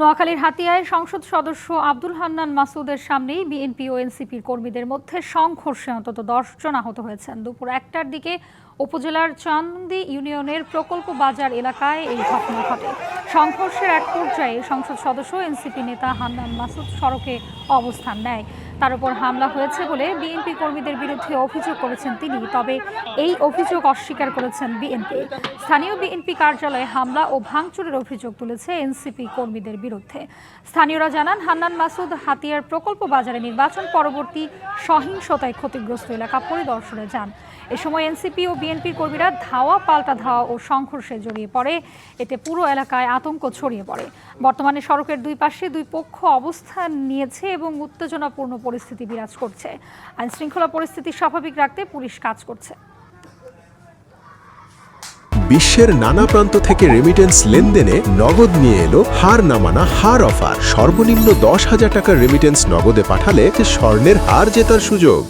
নোয়াখালীর হাতিয়ায় সংসদ সদস্য আব্দুল হান্নান মাসুদের সামনেই বিএনপি ও এনসিপির কর্মীদের মধ্যে সংঘর্ষে অন্তত 10 জন আহত হয়েছেন। দুপুর 1টার দিকে উপজেলার চান্দি ইউনিয়নের প্রকল্প বাজার এলাকায় এই ঘটনা ঘটে। সংঘর্ষের এক পর্যায়ে সংসদ সদস্য এনসিপি নেতা হান্নান মাসুদ সড়কে অবস্থান নেয়। তার উপর হামলা হয়েছে বলে বিএনপি কর্মীদের বিরুদ্ধে অভিযোগ করেছেন তিনি। তবে এই অভিযোগ অস্বীকার করেছেন বিএনপি। স্থানীয় বিএনপি কার্যালয়ে হামলা ও ভাঙচুরের অভিযোগ তুলেছে এনসিপি কর্মীদের বিরুদ্ধে। স্থানীয়রা জানান, হান্নান মাসুদ হাতিয়ার প্রকল্প বাজারে নির্বাচন পরবর্তী সহিংসতায় ক্ষতিগ্রস্ত এলাকা পরিদর্শনে যান। এ সময় এনসিপি ও বিএনপির কর্মীরা ধাওয়া পাল্টা ধাওয়া ও সংঘর্ষে জড়িয়ে পড়ে। এতে পুরো এলাকায় আতঙ্ক ছড়িয়ে পড়ে। বর্তমানে সড়কের দুই পাশে দুই পক্ষ অবস্থান নিয়েছে এবং উত্তেজনাপূর্ণ পরিস্থিতি বিরাজ করছে। আইন শৃঙ্খলা পরিস্থিতি স্বাভাবিক রাখতে পুলিশ কাজ করছে। বিশ্বের নানা প্রান্ত থেকে রেমিটেন্স লেনদেনে নগদ নিয়ে এলো হার নামানা হার অফার। সর্বনিম্ন 10,000 টাকার রেমিটেন্স নগদে পাঠালে স্বর্ণের হার জেতার সুযোগ।